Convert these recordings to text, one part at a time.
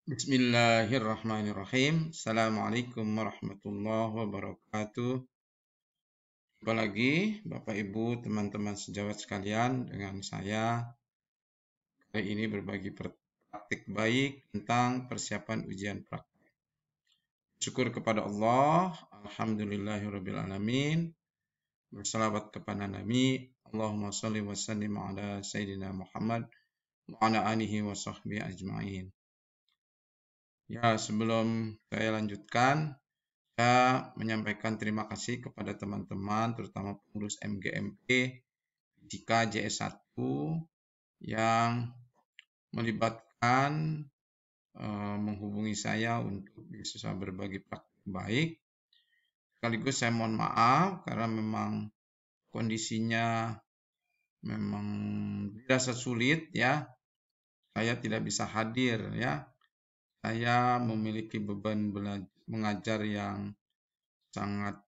Bismillahirrahmanirrahim. Assalamualaikum warahmatullahi wabarakatuh. Jumpa lagi Bapak Ibu, teman-teman sejawat sekalian dengan saya. Kali ini berbagi praktik baik tentang persiapan ujian praktik. Syukur kepada Allah, alhamdulillahirabbil alamin. Berselawat kepada Nabi, Allahumma shalli wa sallim ala sayyidina Muhammad wa ala alihi wa sahbihi ajma'in. Ya, sebelum saya lanjutkan, saya menyampaikan terima kasih kepada teman-teman, terutama pengurus MGMP jika JS1 yang melibatkan menghubungi saya untuk bisa berbagi praktik baik. Sekaligus saya mohon maaf karena memang kondisinya memang dirasa sulit ya. Saya tidak bisa hadir ya. Saya memiliki beban mengajar yang sangat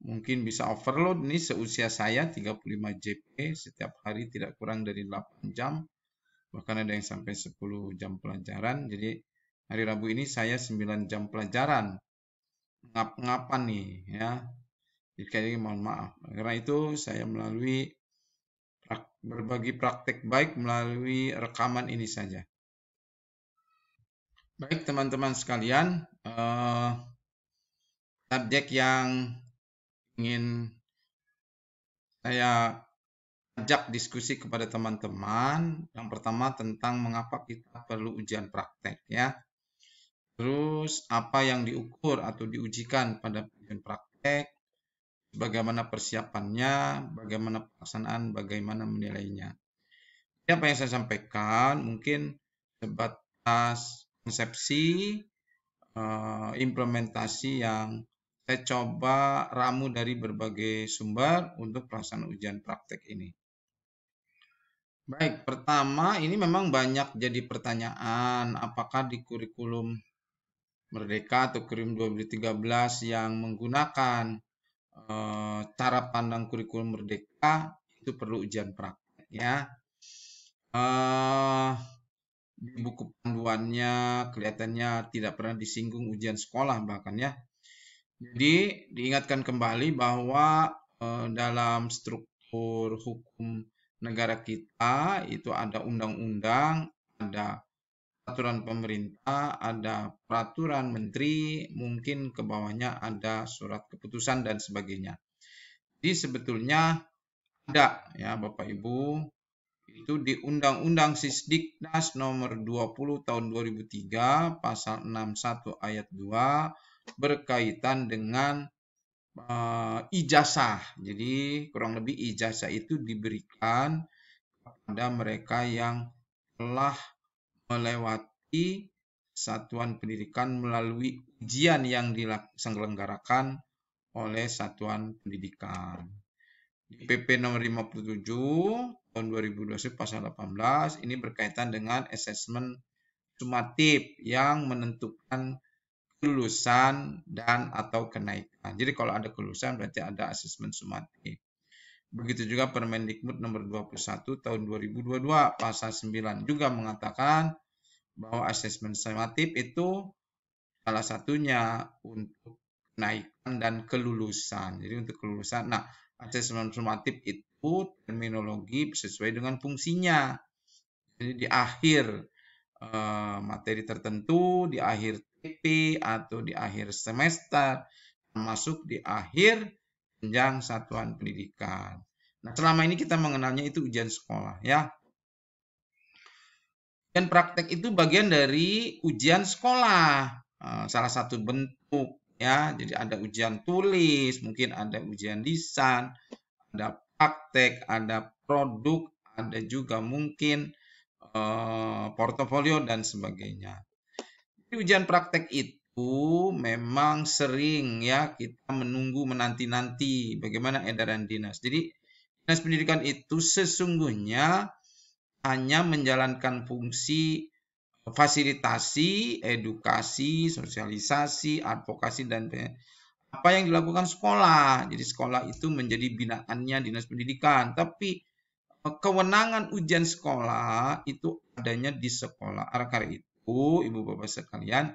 mungkin bisa overload nih seusia saya 35 JP setiap hari tidak kurang dari 8 jam, bahkan ada yang sampai 10 jam pelajaran. Jadi hari Rabu ini saya 9 jam pelajaran ngap-ngapan nih ya. Jadi mohon maaf. Karena itu saya melalui berbagi praktek baik melalui rekaman ini saja. Baik teman-teman sekalian, subjek yang ingin saya ajak diskusi kepada teman-teman. Yang pertama tentang mengapa kita perlu ujian praktek ya. Terus apa yang diukur atau diujikan pada ujian praktek, bagaimana persiapannya, bagaimana pelaksanaan, bagaimana menilainya. Jadi apa yang saya sampaikan mungkin sebatas konsepsi implementasi yang saya coba ramu dari berbagai sumber untuk pelaksanaan ujian praktek ini. Baik, pertama ini memang banyak jadi pertanyaan, apakah di kurikulum Merdeka atau kurikulum 2013 yang menggunakan cara pandang kurikulum Merdeka itu perlu ujian praktek ya. Di buku panduannya kelihatannya tidak pernah disinggung ujian sekolah bahkan ya. Jadi diingatkan kembali bahwa dalam struktur hukum negara kita itu ada undang-undang, ada peraturan pemerintah, ada peraturan menteri, mungkin ke bawahnya ada surat keputusan dan sebagainya. Jadi sebetulnya ada ya Bapak Ibu, itu di Undang-Undang Sisdiknas nomor 20 tahun 2003 pasal 61 ayat 2 berkaitan dengan ijazah. Jadi kurang lebih ijazah itu diberikan kepada mereka yang telah melewati satuan pendidikan melalui ujian yang diselenggarakan oleh satuan pendidikan. Di PP nomor 57 tahun 2021 pasal 18 ini berkaitan dengan asesmen sumatif yang menentukan kelulusan dan atau kenaikan. Jadi kalau ada kelulusan berarti ada asesmen sumatif. Begitu juga Permendikbud nomor 21 tahun 2022 pasal 9 juga mengatakan bahwa asesmen sumatif itu salah satunya untuk kenaikan dan kelulusan. Jadi untuk kelulusan. Nah, asesmen sumatif itu terminologi sesuai dengan fungsinya. Jadi di akhir materi tertentu, di akhir TP atau di akhir semester, termasuk di akhir jenjang satuan pendidikan. Nah, selama ini kita mengenalnya itu ujian sekolah ya. Ujian praktek itu bagian dari ujian sekolah. Salah satu bentuk ya. Jadi ada ujian tulis, mungkin ada ujian lisan, ada praktek, ada produk, ada juga mungkin portofolio dan sebagainya. Jadi ujian praktek itu memang sering ya kita menanti-nanti bagaimana edaran dinas. Jadi dinas pendidikan itu sesungguhnya hanya menjalankan fungsi fasilitasi, edukasi, sosialisasi, advokasi dan apa yang dilakukan sekolah. Jadi sekolah itu menjadi binaannya dinas pendidikan, tapi kewenangan ujian sekolah itu adanya di sekolah. Oleh karena itu, Ibu Bapak sekalian,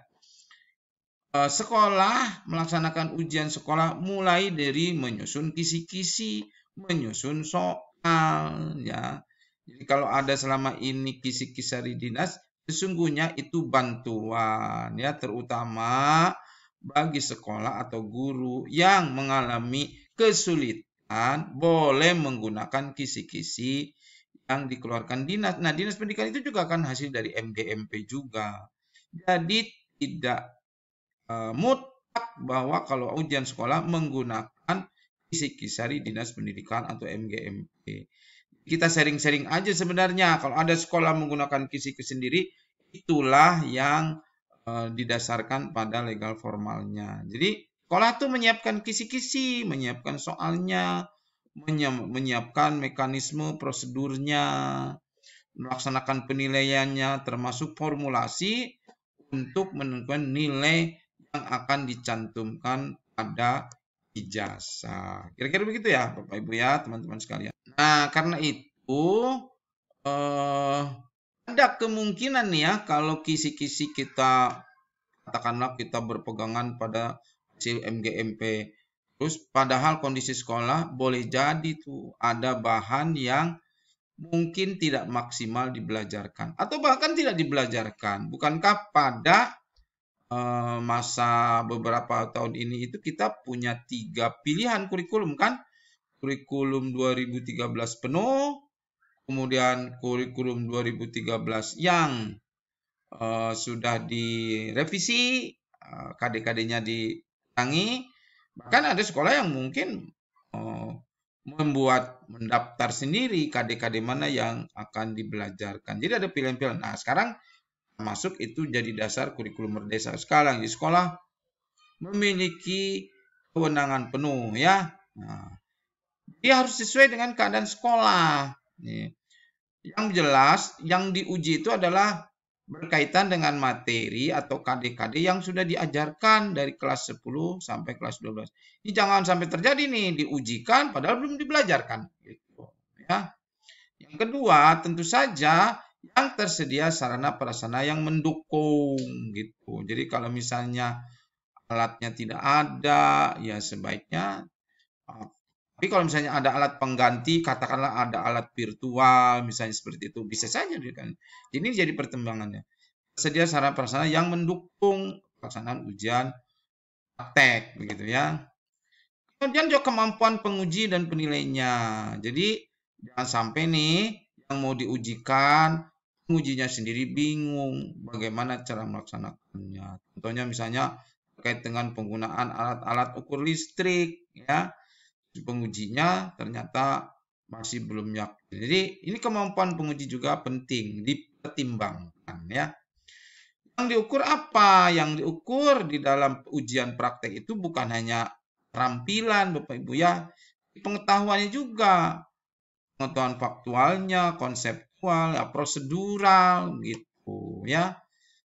sekolah melaksanakan ujian sekolah mulai dari menyusun kisi-kisi, menyusun soal, ya. Jadi kalau ada selama ini kisi-kisi dari dinas, sesungguhnya itu bantuan, ya, terutama bagi sekolah atau guru yang mengalami kesulitan boleh menggunakan kisi-kisi yang dikeluarkan dinas. Nah, dinas pendidikan itu juga kan hasil dari MGMP juga. Jadi tidak mutlak bahwa kalau ujian sekolah menggunakan kisi-kisi dinas pendidikan atau MGMP. Kita sharing-sharing aja sebenarnya. Kalau ada sekolah menggunakan kisi-kisi sendiri, itulah yang didasarkan pada legal formalnya. Jadi sekolah tuh menyiapkan kisi-kisi, menyiapkan soalnya, menyiapkan mekanisme prosedurnya, melaksanakan penilaiannya, termasuk formulasi untuk menentukan nilai yang akan dicantumkan pada ijazah. Kira-kira begitu ya, Bapak Ibu ya, teman-teman sekalian. Nah, karena itu ada kemungkinan nih ya kalau kisi-kisi kita katakanlah kita berpegangan pada hasil MGMP. Terus padahal kondisi sekolah boleh jadi tuh ada bahan yang mungkin tidak maksimal dibelajarkan atau bahkan tidak dibelajarkan. Bukankah pada masa beberapa tahun ini itu kita punya 3 pilihan kurikulum kan? Kurikulum 2013 penuh, kemudian kurikulum 2013 yang sudah direvisi, KD-KD-nya dikurangi. Bahkan ada sekolah yang mungkin mendaftar sendiri KD-KD mana yang akan dibelajarkan. Jadi ada pilihan-pilihan. Nah, sekarang masuk itu jadi dasar kurikulum Merdeka. Sekarang di sekolah memiliki kewenangan penuh ya. Nah, dia harus sesuai dengan keadaan sekolah. Yang jelas yang diuji itu adalah berkaitan dengan materi atau KD-KD yang sudah diajarkan dari kelas 10 sampai kelas 12. Ini jangan sampai terjadi nih diujikan padahal belum dibelajarkan gitu ya. Yang kedua, tentu saja yang tersedia sarana prasarana yang mendukung gitu. Jadi kalau misalnya alatnya tidak ada, ya sebaiknya. Tapi kalau misalnya ada alat pengganti, katakanlah ada alat virtual, misalnya seperti itu, bisa saja kan. Ini jadi pertimbangannya. Tersedia sarana prasarana yang mendukung pelaksanaan ujian praktek, begitu ya. Kemudian juga kemampuan penguji dan penilainya. Jadi jangan sampai nih yang mau diujikan pengujinya sendiri bingung bagaimana cara melaksanakannya. Contohnya misalnya terkait dengan penggunaan alat-alat ukur listrik ya. Pengujinya ternyata masih belum yakin. Jadi ini kemampuan penguji juga penting dipertimbangkan ya. Yang diukur apa? Yang diukur di dalam ujian praktek itu bukan hanya keterampilan Bapak Ibu ya, pengetahuannya juga. Pengetahuan faktualnya, konseptual, ya, prosedural gitu ya.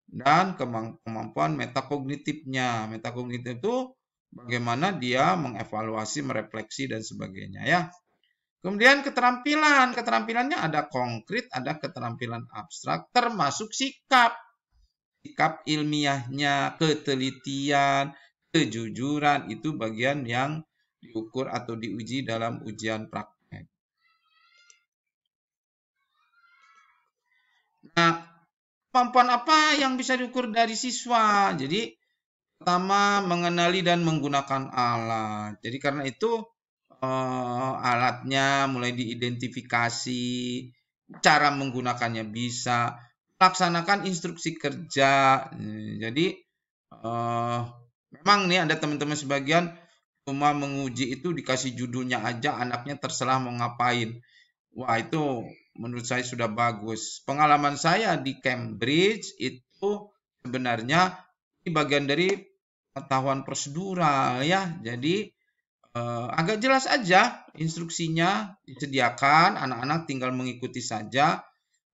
Dan kemampuan metakognitifnya. Metakognitif itu bagaimana dia mengevaluasi, merefleksi dan sebagainya ya. Kemudian keterampilan. Keterampilannya ada konkret, ada keterampilan abstrak termasuk sikap. Sikap ilmiahnya, ketelitian, kejujuran itu bagian yang diukur atau diuji dalam ujian praktek. Nah, kemampuan apa yang bisa diukur dari siswa? Jadi, pertama mengenali dan menggunakan alat. Jadi karena itu alatnya mulai diidentifikasi, cara menggunakannya bisa, laksanakan instruksi kerja. Jadi memang nih ada teman-teman sebagian cuma menguji itu dikasih judulnya aja, anaknya terserah mau ngapain. Wah, itu menurut saya sudah bagus. Pengalaman saya di Cambridge itu sebenarnya ini bagian dari pengetahuan prosedural ya. Jadi agak jelas aja instruksinya disediakan, anak-anak tinggal mengikuti saja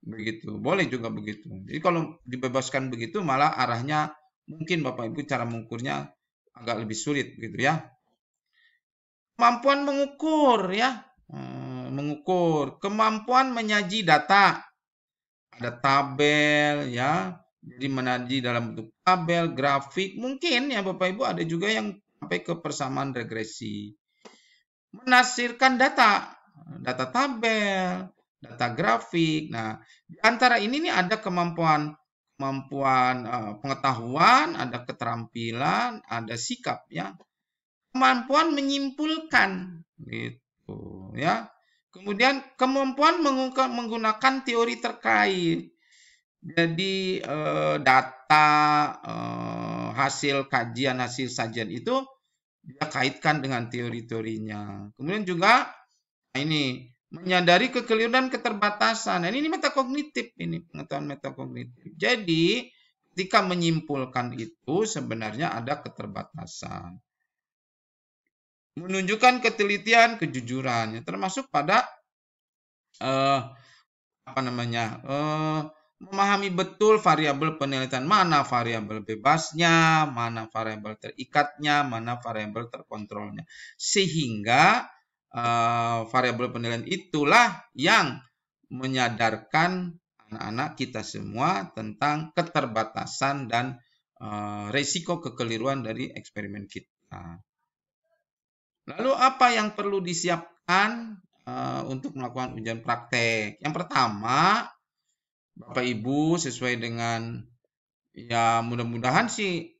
begitu. Boleh juga begitu. Jadi kalau dibebaskan begitu malah arahnya mungkin Bapak Ibu cara mengukurnya agak lebih sulit gitu ya. Kemampuan mengukur ya. mengukur kemampuan menyaji data. Ada tabel ya. Jadi menyaji dalam bentuk tabel, grafik, mungkin ya Bapak Ibu ada juga yang sampai ke persamaan regresi. Menafsirkan data tabel, data grafik. Nah, di antara ini nih ada kemampuan pengetahuan, ada keterampilan, ada sikap ya. Kemampuan menyimpulkan gitu ya. Kemudian kemampuan menggunakan teori terkait. Jadi data hasil kajian, hasil sajian itu dia kaitkan dengan teori-teorinya. Kemudian juga ini menyadari kekeliruan dan keterbatasan. Nah, ini metakognitif, ini pengetahuan metakognitif. Jadi ketika menyimpulkan itu sebenarnya ada keterbatasan. Menunjukkan ketelitian, kejujuran, termasuk pada memahami betul variabel penelitian, mana variabel bebasnya, mana variabel terikatnya, mana variabel terkontrolnya. Sehingga variabel penilaian itulah yang menyadarkan anak-anak kita semua tentang keterbatasan dan resiko kekeliruan dari eksperimen kita. Lalu apa yang perlu disiapkan untuk melakukan ujian praktek? Yang pertama, Bapak Ibu sesuai dengan ya mudah-mudahan sih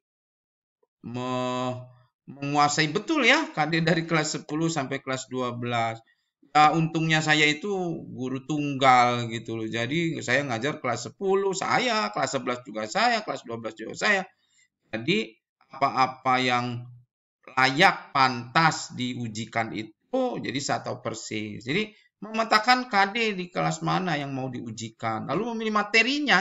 menguasai betul ya KD dari kelas 10 sampai kelas 12. Ya, untungnya saya itu guru tunggal gitu loh. Jadi saya ngajar kelas 10 saya, kelas 11 juga saya, kelas 12 juga saya. Jadi apa-apa yang layak pantas diujikan itu jadi saya tahu persis. Jadi memetakan KD di kelas mana yang mau diujikan. Lalu memilih materinya.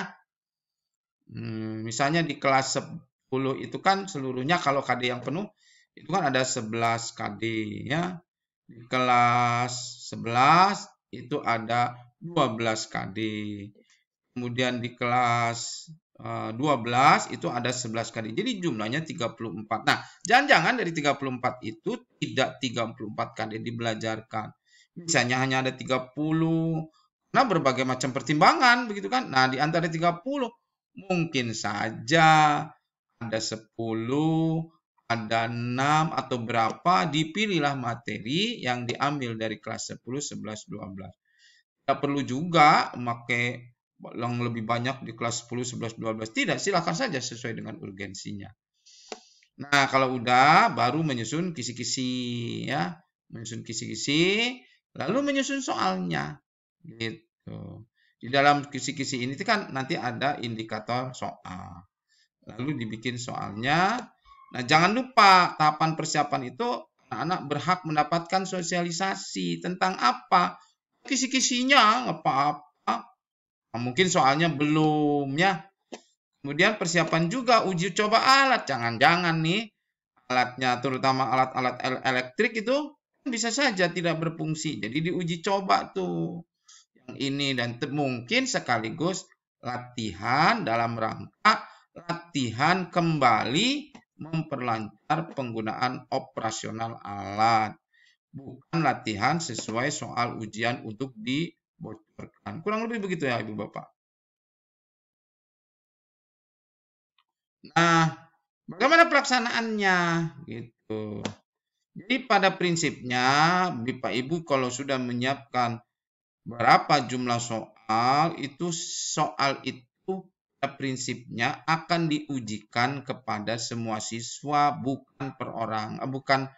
Misalnya di kelas 10 itu kan seluruhnya kalau KD yang penuh itu kan ada 11 KD ya. Di kelas 11 itu ada 12 KD. Kemudian di kelas 12 itu ada 11 KD. Jadi jumlahnya 34. Nah, jangan-jangan dari 34 itu tidak 34 KD dibelajarkan. Misalnya hanya ada 30. Nah, berbagai macam pertimbangan begitu kan. Nah, di antara 30 mungkin saja ada 10, ada 6 atau berapa, dipilihlah materi yang diambil dari kelas 10, 11, 12. Tidak perlu juga memakai yang lebih banyak di kelas 10, 11, 12. Tidak, silakan saja sesuai dengan urgensinya. Nah, kalau udah baru menyusun kisi-kisi ya. Menyusun kisi-kisi, lalu menyusun soalnya. Gitu. Di dalam kisi-kisi ini kan nanti ada indikator soal. Lalu dibikin soalnya. Nah, jangan lupa tahapan persiapan itu anak-anak berhak mendapatkan sosialisasi tentang apa? Kisi-kisinya apa-apa. Nah, mungkin soalnya belum ya. Kemudian persiapan juga uji coba alat. Jangan-jangan nih alatnya terutama alat-alat elektrik itu bisa saja tidak berfungsi. Jadi diuji coba tuh yang ini dan mungkin sekaligus latihan dalam rangka latihan kembali memperlancar penggunaan operasional alat. Bukan latihan sesuai soal ujian untuk dibocorkan. Kurang lebih begitu ya Ibu Bapak. Nah, bagaimana pelaksanaannya? Gitu. Jadi pada prinsipnya Bapak Ibu kalau sudah menyiapkan berapa jumlah soal, itu soal itu pada prinsipnya akan diujikan kepada semua siswa, bukan per orang, bukan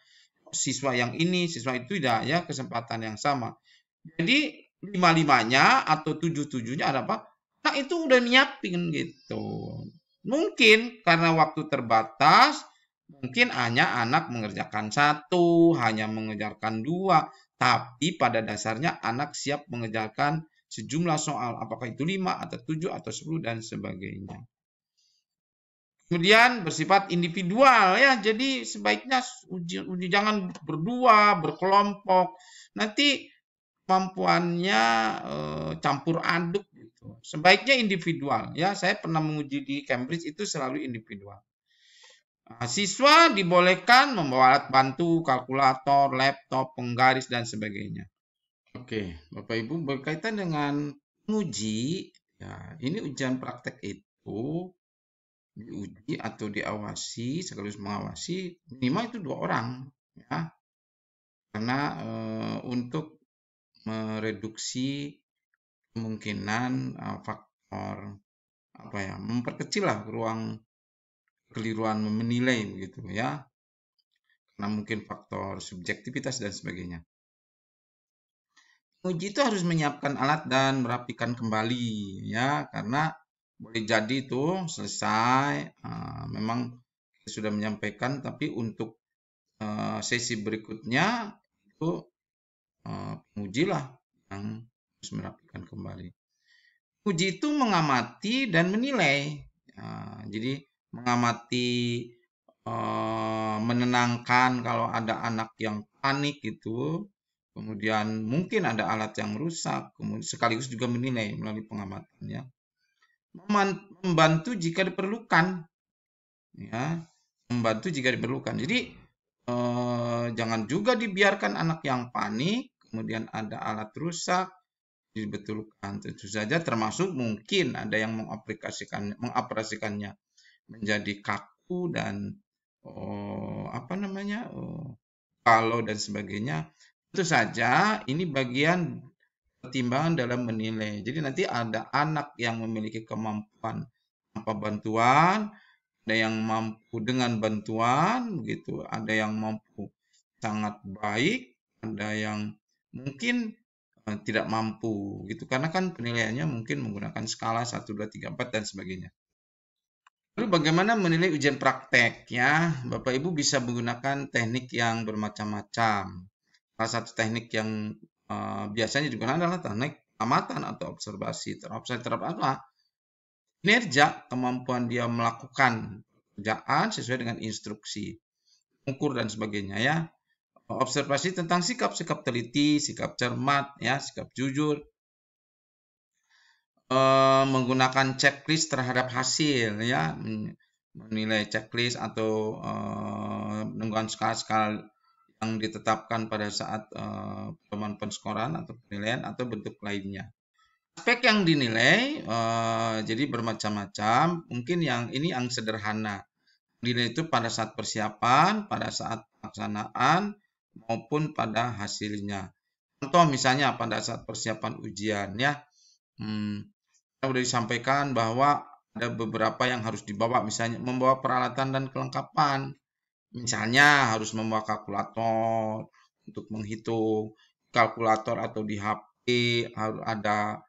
siswa yang ini, siswa itu tidak ya kesempatan yang sama. Jadi 5-5-nya atau 7-7-nya ada apa? Nah itu udah nyiapin gitu. Mungkin karena waktu terbatas, mungkin hanya anak mengerjakan 1, hanya mengerjakan 2, tapi pada dasarnya anak siap mengerjakan sejumlah soal, apakah itu 5 atau 7 atau 10 dan sebagainya. Kemudian bersifat individual ya, jadi sebaiknya uji jangan berdua, berkelompok. Nanti kemampuannya campur aduk gitu. Sebaiknya individual ya. Saya pernah menguji di Cambridge itu selalu individual. Nah, siswa dibolehkan membawa alat bantu, kalkulator, laptop, penggaris dan sebagainya. Oke, Bapak Ibu, berkaitan dengan menguji, ya, ini ujian praktek itu diuji atau diawasi sekaligus mengawasi minimal itu 2 orang, ya, karena untuk mereduksi kemungkinan faktor apa ya, memperkecil lah ruang kekeliruan menilai begitu ya, karena mungkin faktor subjektivitas dan sebagainya. Penguji itu harus menyiapkan alat dan merapikan kembali ya, karena boleh jadi itu selesai, memang sudah menyampaikan, tapi untuk sesi berikutnya itu penguji lah yang harus merapikan kembali. Uji itu mengamati dan menilai. Jadi mengamati, menenangkan kalau ada anak yang panik gitu, kemudian mungkin ada alat yang rusak, kemudian sekaligus juga menilai melalui pengamatan ya. Membantu jika diperlukan, ya, membantu jika diperlukan. Jadi jangan juga dibiarkan anak yang panik, kemudian ada alat rusak, dibetulkan. Tentu saja termasuk mungkin ada yang mengoperasikannya menjadi kaku dan kalau dan sebagainya. Tentu saja ini bagian pertimbangan dalam menilai. Jadi nanti ada anak yang memiliki kemampuan tanpa bantuan, ada yang mampu dengan bantuan, begitu. Ada yang mampu sangat baik, ada yang mungkin tidak mampu, gitu. Karena kan penilaiannya mungkin menggunakan skala 1, 2, 3, 4 dan sebagainya. Lalu bagaimana menilai ujian praktek ya? Bapak Ibu bisa menggunakan teknik yang bermacam-macam. Salah satu teknik yang biasanya digunakan adalah teknik amatan atau observasi. Terobservasi terhadap apa? Kinerja, kemampuan dia melakukan pekerjaan sesuai dengan instruksi, ukur dan sebagainya ya. Observasi tentang sikap-sikap teliti, sikap cermat, ya, sikap jujur, menggunakan checklist terhadap hasil, ya, menilai checklist atau menggunakan skala-skala yang ditetapkan pada saat pedoman penskoran atau penilaian atau bentuk lainnya. Aspek yang dinilai jadi bermacam-macam. Mungkin yang ini yang sederhana. Dinilai itu pada saat persiapan, pada saat pelaksanaan, maupun pada hasilnya. Contoh misalnya pada saat persiapan ujian ya, sudah disampaikan bahwa ada beberapa yang harus dibawa, misalnya membawa peralatan dan kelengkapan. Misalnya harus membawa kalkulator untuk menghitung, kalkulator atau di HP harus ada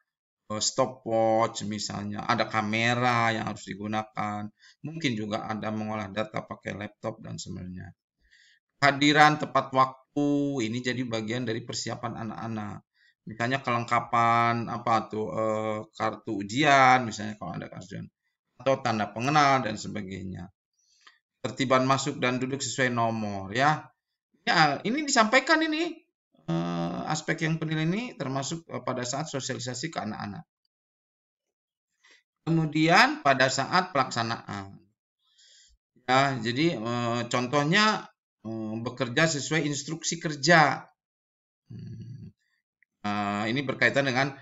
stopwatch misalnya, ada kamera yang harus digunakan, mungkin juga ada mengolah data pakai laptop dan sebagainya. Kehadiran tepat waktu ini jadi bagian dari persiapan anak-anak. Misalnya kelengkapan apa tuh kartu ujian, misalnya kalau ada kartu ujian, atau tanda pengenal dan sebagainya. Tertiban masuk dan duduk sesuai nomor ya. Ya, ini disampaikan ini aspek yang penilaian ini termasuk pada saat sosialisasi ke anak-anak. Kemudian pada saat pelaksanaan. Ya, jadi contohnya bekerja sesuai instruksi kerja. Ini berkaitan dengan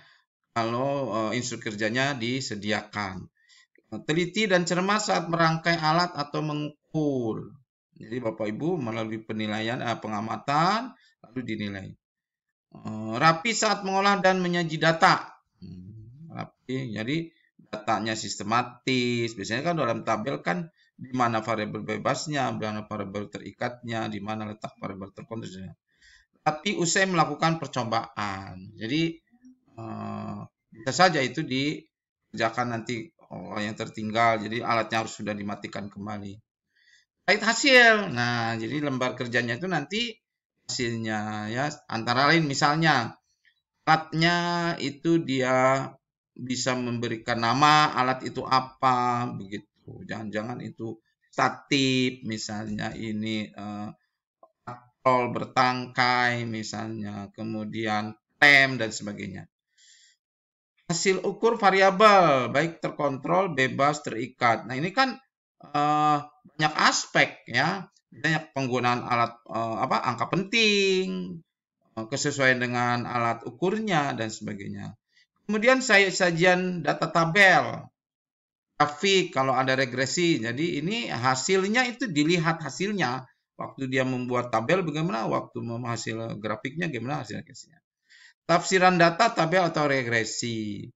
kalau instruksi kerjanya disediakan. Teliti dan cermat saat merangkai alat atau mengukur. Jadi Bapak Ibu melalui penilaian, pengamatan, lalu dinilai. Rapi saat mengolah dan menyaji data. Rapi, jadi datanya sistematis. Biasanya kan dalam tabel kan di mana variabel bebasnya, di mana variabel terikatnya, di mana letak variabel terkontrolnya. Tapi usai melakukan percobaan. Jadi bisa saja itu dikerjakan nanti yang tertinggal. Jadi alatnya harus sudah dimatikan kembali. Kait hasil. Nah, jadi lembar kerjanya itu nanti hasilnya ya, antara lain misalnya alatnya itu dia bisa memberikan nama alat itu apa begitu. Jangan-jangan itu statip misalnya, ini patrol bertangkai misalnya, kemudian rem dan sebagainya. Hasil ukur variabel baik terkontrol, bebas, terikat. Nah, ini kan banyak aspek ya. Banyak penggunaan alat angka penting, kesesuaian dengan alat ukurnya dan sebagainya. Kemudian sajian data tabel, grafik kalau ada regresi. Jadi ini hasilnya itu dilihat hasilnya. Waktu dia membuat tabel bagaimana, waktu hasil grafiknya gimana hasil regresinya. Tafsiran data, tabel atau regresi.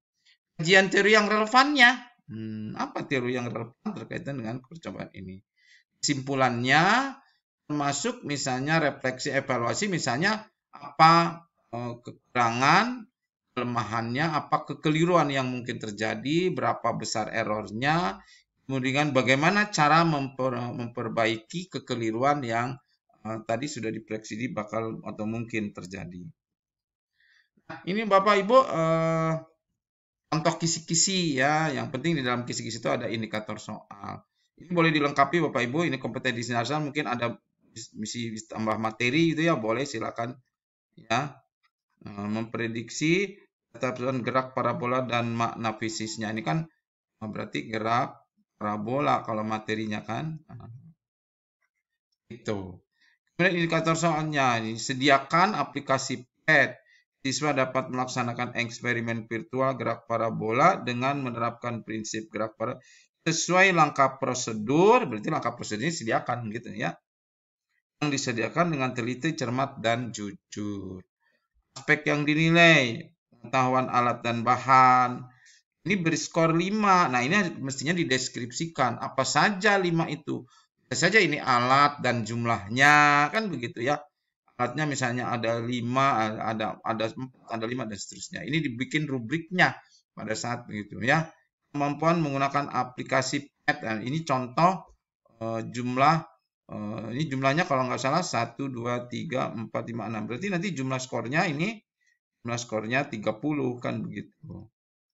Kajian teori yang relevannya. Apa teori yang relevan terkaitan dengan percobaan ini? Kesimpulannya termasuk misalnya refleksi evaluasi, misalnya apa kekurangan, kelemahannya, apa kekeliruan yang mungkin terjadi, berapa besar errornya, kemudian bagaimana cara memperbaiki kekeliruan yang tadi sudah diprediksi bakal atau mungkin terjadi. Nah, ini Bapak Ibu contoh kisi-kisi ya. Yang penting di dalam kisi-kisi itu ada indikator soal. Ini boleh dilengkapi Bapak Ibu. Ini kompetensi dasar, mungkin ada misi tambah materi gitu ya, boleh silakan ya. Memprediksi tatapan gerak parabola dan makna fisisnya. Ini kan berarti gerak parabola kalau materinya kan. Itu. Kemudian indikator soalnya, sediakan aplikasi PET. Siswa dapat melaksanakan eksperimen virtual gerak parabola dengan menerapkan prinsip gerak parabola sesuai langkah prosedur. Berarti langkah prosedurnya disediakan gitu ya. Yang disediakan dengan teliti, cermat, dan jujur. Aspek yang dinilai, pengetahuan alat dan bahan. Ini beri skor 5. Nah, ini mestinya dideskripsikan. Apa saja 5 itu? Bisa saja ini alat dan jumlahnya, kan begitu ya. Alatnya misalnya ada 5, ada 4, ada 5, dan seterusnya. Ini dibikin rubriknya pada saat begitu ya. Kemampuan menggunakan aplikasi PET. Nah, ini contoh jumlah. Ini jumlahnya kalau nggak salah 1, 2, 3, 4, 5, 6. Berarti nanti jumlah skornya ini, jumlah skornya 30 kan begitu.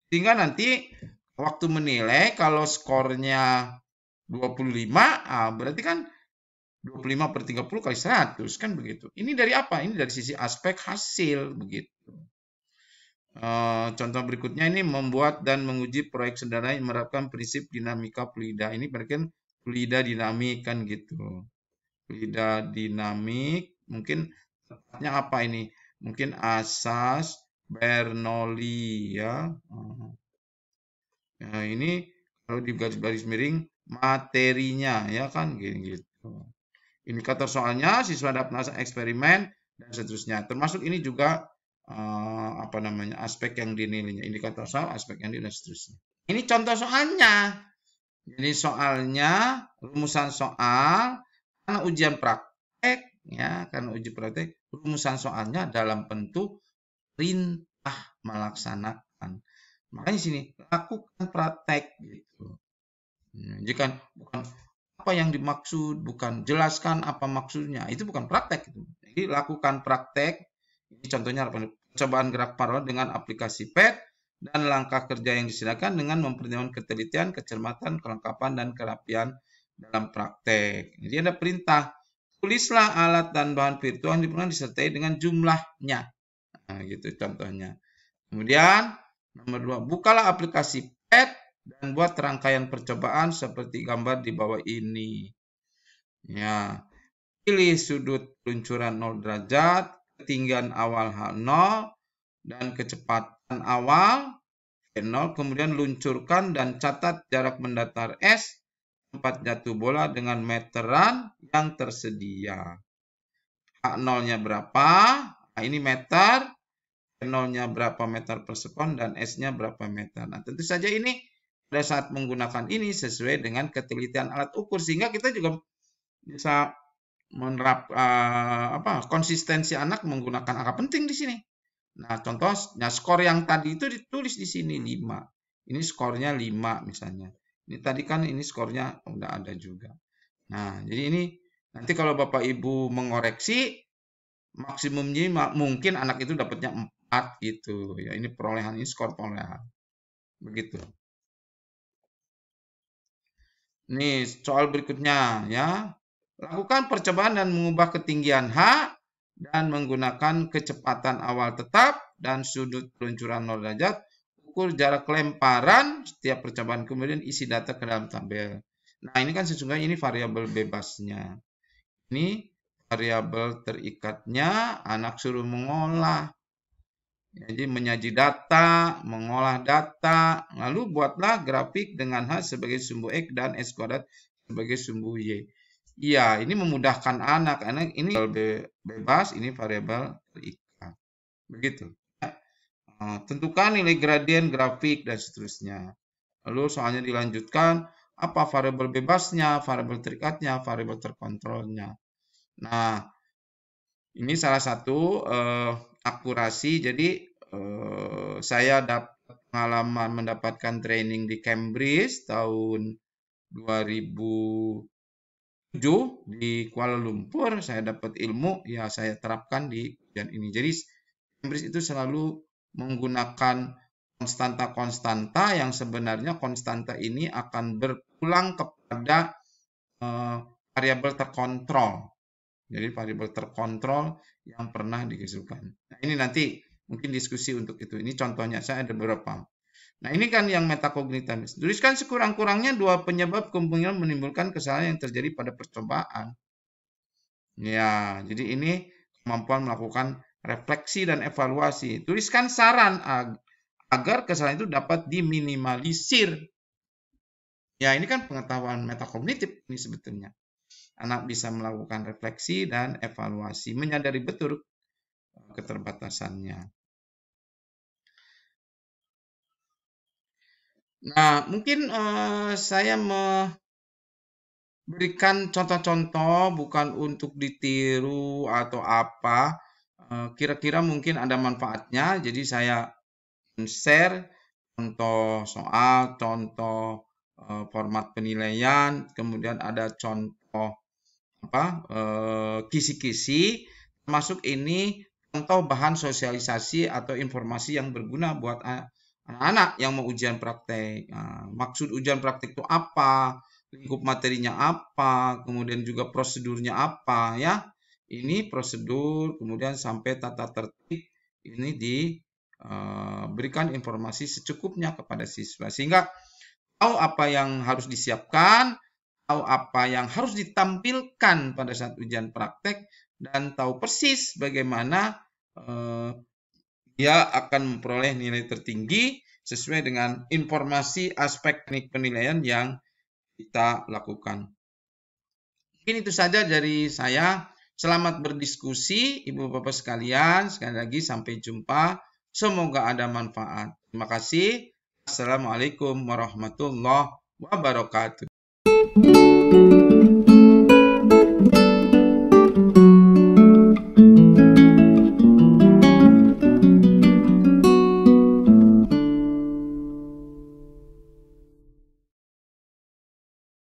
Sehingga nanti waktu menilai kalau skornya 25, berarti kan 25/30 kali 100 kan begitu. Ini dari apa? Ini dari sisi aspek hasil begitu. Contoh berikutnya ini membuat dan menguji proyek sederhana yang menerapkan prinsip dinamika fluida. Ini berarti kan fluida dinamik kan gitu. Fluida dinamik mungkin tepatnya apa ini? Mungkin asas Bernoulli ya. Nah, ini kalau di garis miring materinya ya kan gitu. Indikator soalnya siswa dapat melakukan eksperimen dan seterusnya. Termasuk ini juga aspek yang dinilainya, indikator soal, aspek yang dinilai dan seterusnya. Ini contoh soalnya. Jadi soalnya rumusan soal karena ujian praktek ya, karena uji praktek rumusan soalnya dalam bentuk perintah melaksanakan. Makanya sini lakukan praktek gitu. Jika bukan apa yang dimaksud, bukan jelaskan apa maksudnya, itu bukan praktek itu. Jadi lakukan praktek. Ini contohnya percobaan gerak parabola dengan aplikasi PET dan langkah kerja yang disediakan dengan mempertimbangkan ketelitian, kecermatan, kelengkapan, dan kerapian dalam praktek. Jadi ada perintah, tulislah alat dan bahan virtual yang diperlukan disertai dengan jumlahnya. Nah, gitu contohnya. Kemudian nomor 2, bukalah aplikasi PET dan buat rangkaian percobaan seperti gambar di bawah ini. Ya, pilih sudut peluncuran 0 derajat, ketinggian awal H0 dan kecepatan awal V0, kemudian luncurkan dan catat jarak mendatar S, tempat jatuh bola dengan meteran yang tersedia. H0-nya berapa? Nah, ini meter, V0-nya berapa meter per sekon, dan S-nya berapa meter. Nah, tentu saja ini pada saat menggunakan ini sesuai dengan ketelitian alat ukur, sehingga kita juga bisa menerap konsistensi anak menggunakan angka penting di sini. Nah, contohnya skor yang tadi itu ditulis di sini 5. Ini skornya 5 misalnya. Ini tadi kan ini skornya udah ada juga. Nah, jadi ini nanti kalau Bapak Ibu mengoreksi maksimumnya mungkin anak itu dapatnya 4 gitu ya. Ini perolehan, ini skor perolehan. Begitu. Nih, soal berikutnya ya. Lakukan percobaan dan mengubah ketinggian H dan menggunakan kecepatan awal tetap dan sudut peluncuran 0 derajat. Ukur jarak lemparan setiap percobaan, kemudian isi data ke dalam tabel. Nah, ini kan sesungguhnya ini variabel bebasnya. Ini variabel terikatnya, anak suruh mengolah. Jadi menyaji data, mengolah data, lalu buatlah grafik dengan H sebagai sumbu X dan X kuadrat sebagai sumbu Y. Iya, ini memudahkan anak. Anak ini bebas, ini variabel terikat. Begitu. Tentukan nilai gradien grafik dan seterusnya. Lalu soalnya dilanjutkan, apa variabel bebasnya, variabel terikatnya, variabel terkontrolnya. Nah, ini salah satu akurasi. Jadi saya dapat pengalaman mendapatkan training di Cambridge tahun 2007 di Kuala Lumpur. Saya dapat ilmu, ya saya terapkan di ujian ini. Jadi Cambridge itu selalu menggunakan konstanta-konstanta yang sebenarnya konstanta ini akan berulang kepada variabel terkontrol. Jadi variabel terkontrol yang pernah digunakan. Nah, ini nanti mungkin diskusi untuk itu. Ini contohnya, saya ada beberapa. Nah, ini kan yang metakognitif. Tuliskan sekurang-kurangnya 2 penyebab kemungkinan menimbulkan kesalahan yang terjadi pada percobaan. Ya, jadi ini kemampuan melakukan refleksi dan evaluasi. Tuliskan saran agar kesalahan itu dapat diminimalisir. Ya, ini kan pengetahuan metakognitif ini sebetulnya. Anak bisa melakukan refleksi dan evaluasi, menyadari betul keterbatasannya. Nah, mungkin saya memberikan contoh-contoh bukan untuk ditiru atau apa. Kira-kira mungkin ada manfaatnya. Jadi saya share contoh soal, contoh format penilaian, kemudian ada contoh kisi-kisi, termasuk ini contoh bahan sosialisasi atau informasi yang berguna buat anak-anak yang mau ujian praktek. Nah, maksud ujian praktek itu apa, lingkup materinya apa, kemudian juga prosedurnya apa, ya. Ini prosedur, kemudian sampai tata tertib ini diberikan informasi secukupnya kepada siswa sehingga tahu apa yang harus disiapkan, tahu apa yang harus ditampilkan pada saat ujian praktek, dan tahu persis bagaimana dia akan memperoleh nilai tertinggi sesuai dengan informasi aspek teknik penilaian yang kita lakukan. Mungkin itu saja dari saya. Selamat berdiskusi, Ibu Bapak sekalian. Sekali lagi sampai jumpa. Semoga ada manfaat. Terima kasih. Assalamualaikum warahmatullahi wabarakatuh.